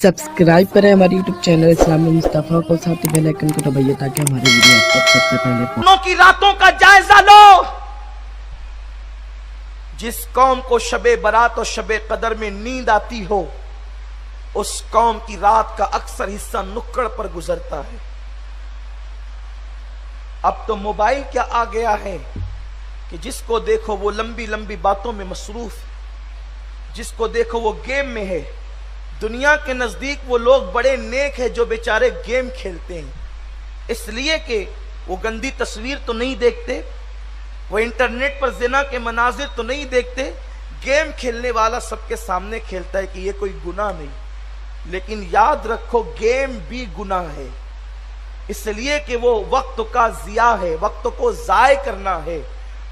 Subscribe करें हमारे YouTube channel इस्लामी मुस्तफा को, साथ ही बेल आइकन को दबाइए ताकि हमारे वीडियो आप तक सबसे पहले दिनों की रातों का जायजा लो। जिस कौम को शबे बरात और शबे कदर में नींद आती हो, उस कौम की रात का अक्सर हिस्सा नुक्कड़ पर गुजरता है। अब तो मोबाइल क्या आ गया है कि जिसको देखो वो लंबी लंबी बातों में मसरूफ, जिसको देखो वो गेम में है। दुनिया के नजदीक वो लोग बड़े नेक हैं जो बेचारे गेम खेलते हैं, इसलिए कि वो गंदी तस्वीर तो नहीं देखते, वो इंटरनेट पर जिना के मनाजिर तो नहीं देखते। गेम खेलने वाला सबके सामने खेलता है कि ये कोई गुनाह नहीं, लेकिन याद रखो गेम भी गुनाह है, इसलिए कि वो वक्त का जिया है, वक्त को जाय करना है।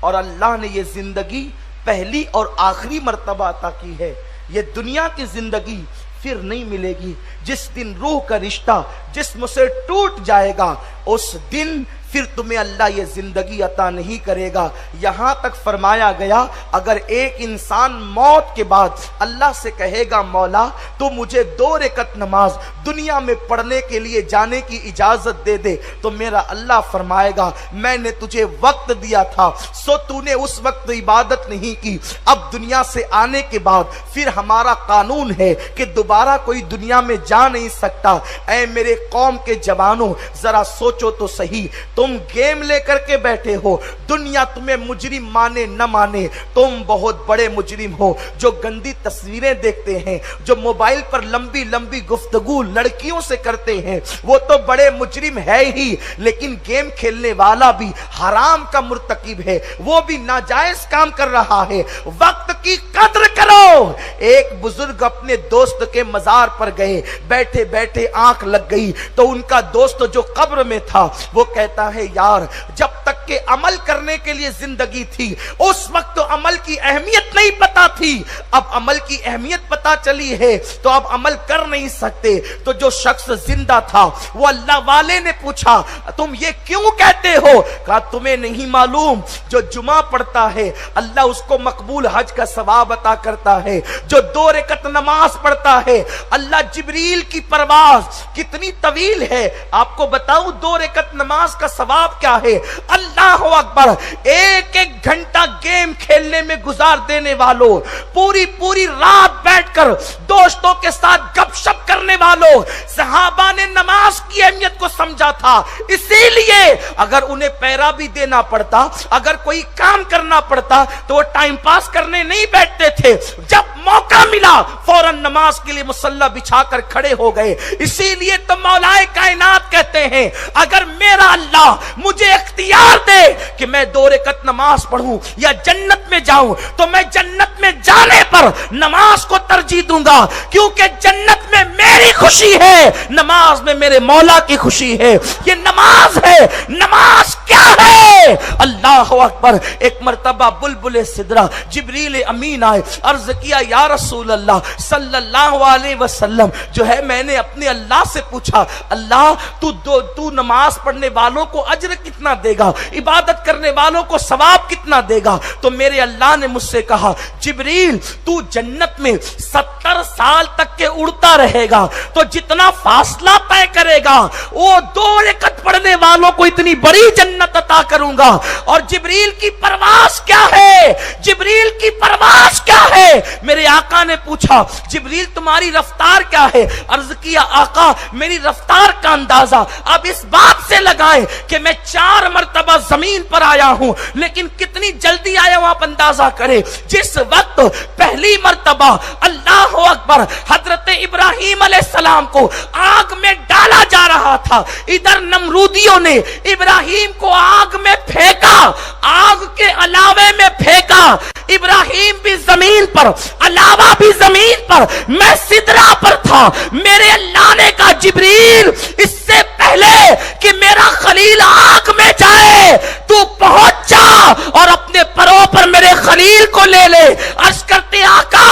और अल्लाह ने ये जिंदगी पहली और आखिरी मर्तबा अता की है। ये दुनिया की जिंदगी फिर नहीं मिलेगी। जिस दिन रूह का रिश्ता जिस्म से टूट जाएगा, उस दिन फिर तुम्हें अल्लाह ये जिंदगी अता नहीं करेगा। यहां तक फरमाया गया, अगर एक इंसान मौत के बाद अल्लाह से कहेगा मौला तो मुझे 2 रकत नमाज दुनिया में पढ़ने के लिए जाने की इजाजत दे दे, तो मेरा अल्लाह फरमाएगा मैंने तुझे वक्त दिया था, सो तूने उस वक्त इबादत नहीं की। अब दुनिया से आने के बाद फिर हमारा कानून है कि दोबारा कोई दुनिया में जा नहीं सकता। ऐ मेरे कौम के जवानों, जरा सोचो तो सही, तुम गेम लेकर के बैठे हो, दुनिया तुम्हें मुजरिम माने न माने, तुम बहुत बड़े मुजरिम हो। जो गंदी तस्वीरें देखते हैं, जो मोबाइल पर लंबी लंबी गुफ्तगू लड़कियों से करते हैं, वो तो बड़े मुजरिम है ही, लेकिन गेम खेलने वाला भी हराम का मुर्तकिब है, वो भी नाजायज काम कर रहा है। वक्त की कद्र करो। एक बुजुर्ग अपने दोस्त के मजार पर गए, बैठे बैठे आंख लग गई तो उनका दोस्त जो कब्र में था वो कहता है यार, जब तक के अमल करने के लिए जिंदगी थी उस वक्त तो अमल की अहमियत नहीं पता थी, अब अमल की अहमियत पता चली है तो अब अमल कर नहीं सकते। तो जो शख्स जिंदा था वो अल्लाह वाले ने पूछा तुम ये क्यों कहते हो? कहा तुम्हें नहीं मालूम, जो जुमा पढ़ता है अल्लाह उसको मकबूल हज का सवाब अता करता है, जो 2 रकत नमाज पढ़ता है अल्लाह जिब्रील की परवाज कितनी तवील है आपको बताऊं, 2 रकत नमाज का सवाब क्या है। अल्लाह अकबर, एक एक घंटा गेम खेलने में गुजार देने वालों, पूरी पूरी रात बैठकर दोस्तों के साथ गपशप करने वालों, सहाबा ने नमाज की अहमियत को समझा था, इसीलिए अगर उन्हें पैरा भी देना पड़ता, अगर कोई काम करना पड़ता तो वो टाइम पास करने नहीं बैठते थे, जब मौका मिला फौरन नमाज के लिए मुसल्ला बिछाकर खड़े हो गए। इसीलिए तो मौलाए कायनात कहते हैं अगर मेरा अल्लाह मुझे इख्तियार दे कि मैं 2 रकत नमाज पढ़ूं या जन्नत में जाऊं, तो मैं जन्नत में जाने पर नमाज को तरजीह दूंगा, क्योंकि जन्नत में मेरी खुशी है, नमाज में मेरे मौला की खुशी है। ये नमाज है। नमाज क्या है? अल्लाह अकबर। एक मर्तबा बुलबुल सिदरा जिब्रील अमीन आए, अर्ज किया या रसूल अल्लाह सल्लल्लाहु अलैहि वसल्लम, जो है मैंने अपने अल्लाह से पूछा अल्लाह तू नमाज पढ़ने वालों को अज्र कितना देगा, इबादत करने वालों को सवाब कितना देगा? तो मेरे अल्लाह ने मुझसे कहा जिब्रील तू जन्नत में 70 साल तक के उड़ता रहेगा, तो जितना फासला तय करेगा वो 2 रकत पढ़ने वालों को इतनी बड़ी जन्नत अता करूंगा। और जिब्रील की परवास क्या है? जिब्रील की परवास क्या है? मेरे आका ने पूछा जिब्रील तुम्हारी रफ्तार क्या है? अर्ज किया आका मेरी रफ्तार का अंदाजा अब इस बात से लगाएं कि मैं 4 मर्तबा जमीन पर आया हूं, लेकिन कितनी जल्दी आया हूं आप अंदाजा करें। जिस वक्त पहली मर्तबा अल्लाह अकबर हजरत इब्राहिम अलैहिस्सलाम को आग में डाला जा रहा था, इधर नमरूदियों ने इब्राहिम को आग में फेंका, आग के अलावे में फेंका, इब्राहिम भी जमीन पर, अलावा भी जमीन पर, मैं सिदरा पर था। मेरे अल्लाह ने कहा जिब्रील इससे पहले कि मेरा खलील आग में जाए तू पहुंच जा और अपने परों पर मेरे खलील को ले ले। अर्ज करते आका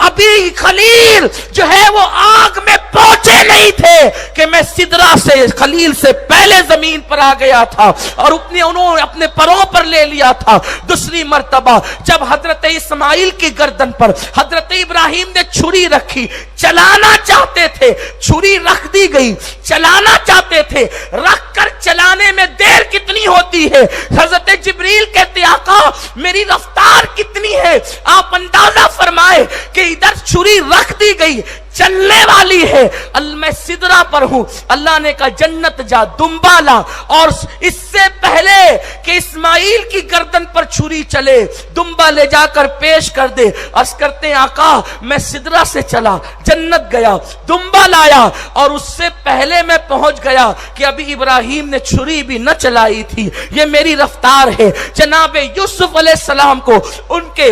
अभी खलील जो है वो आग में पहुंचे नहीं थे कि मैं सिदरा अल्लाह से, खलील से पहले जमीन पर आ गया था और उन्होंने अपने परों पर ले लिया था। दूसरी मर्तबा जब हजरत इस्माइल की गर्दन पर हजरत इब्राहिम ने छुरी रखी, चलाना चाहते थे, छुरी रख दी गई, चलाना चाहते थे, रख कर चलाने में देर कितनी होती है। हजरत जिब्रील कहते आका मेरी रफ्तार कितनी है, आप अंदाजा फरमाए कि इधर छुरी रख दी गई, चलने वाली है, मैं सिदरा पर हूं। अल्लाह ने कहा जन्नत जा, दुम्बा ला, और इससे पहले कि इस्माइल की गर्दन पर छुरी चले दुम्बा ले जाकर पेश कर दे। अर्ज करते हैं आका मैं सिदरा से चला, जन्नत गया, दुम्बा लाया, और उससे पहले मैं पहुंच गया कि अभी इब्राहिम ने छुरी भी न चलाई थी। ये मेरी रफ्तार है। जनाब यूसुफ अलैहिस्सलाम को उनके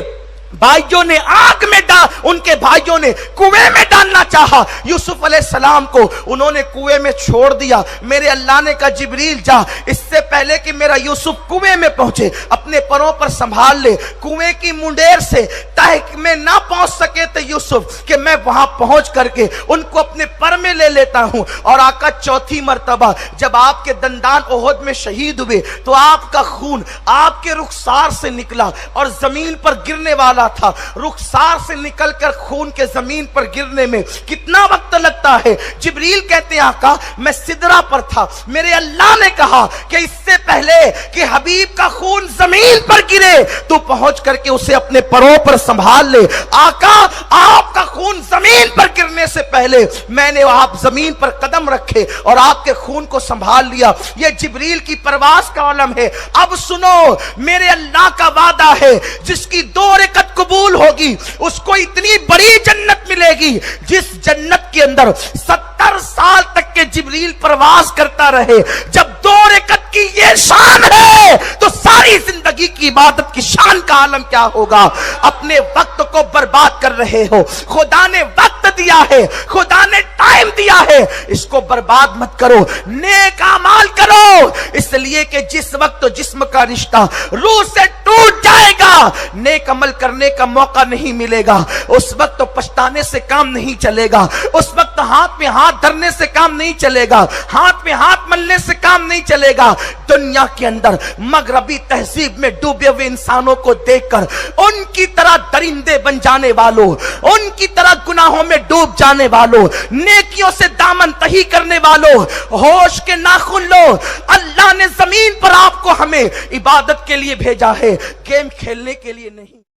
भाइयों ने आग में उनके भाइयों ने कुएं में डालना चाहा, यूसुफ अलैहिस्सलाम को उन्होंने कुएं में छोड़ दिया। मेरे अल्लाह ने कहा जिब्रील जा, इससे पहले कि मेरा यूसुफ कुएं में पहुंचे अपने परों पर संभाल ले, कुएं की मुंडेर से तह में ना पहुंच सके थे यूसुफ कि मैं वहां पहुंच करके उनको अपने पर में ले लेता हूं। और आका चौथी मर्तबा जब आपके दंदान ओहद में शहीद हुए तो आपका खून आपके रुखसार से निकला और जमीन पर गिरने वाला था। रुखसार से निकलकर खून के जमीन पर गिरने में कितना वक्त लगता है। जिब्रील कहते हैं आका मैं सिदरा पर था, मेरे अल्लाह ने कहा कि इससे पहले कि हबीब का खून जमीन पर गिरे तो पहुंच करके उसे अपने परों पर संभाल ले। आका आपका खून जमीन पर गिरने से पहले मैंने आप जमीन पर कदम रखे और आपके खून को संभाल लिया। यह जिब्रील की परवास का आलम है। अब सुनो, मेरे अल्लाह का वादा है जिसकी 2 रकत कबूल होगी उसको इतनी बड़ी जन्नत मिलेगी जिस जन्नत के अंदर 70 साल तक के जिब्रील प्रवास करता रहे। जब 2 रकत की ये शान है तो सारी जिंदगी की इबादत की शान का आलम क्या होगा। अपने वक्त को बर्बाद कर रहे हो, खुदा ने वक्त दिया है, खुदा ने टाइम दिया है, इसको बर्बाद मत करो, नेक अमाल करो। इसलिए कि जिस वक्त जिस्म का रिश्ता रूह से टूट जाएगा नेक अमल करने का मौका नहीं मिलेगा। उस वक्त तो पछताने से काम नहीं चलेगा, उस वक्त हाथ में हाथ धरने से काम नहीं चलेगा, हाथ में हाथ मलने से काम नहीं चलेगा। दुनिया के अंदर मगरबी तहजीब में डूबे हुए इंसानों को देखकर उनकी तरह दरिंदे बन जाने वालों, उनकी तरह गुनाहों में डूब जाने वालों, नेकियों से दामन तही करने वालों, होश के नाखून लो। अल्लाह ने जमीन पर आपको हमें इबादत के लिए भेजा है, गेम खेलने के लिए नहीं।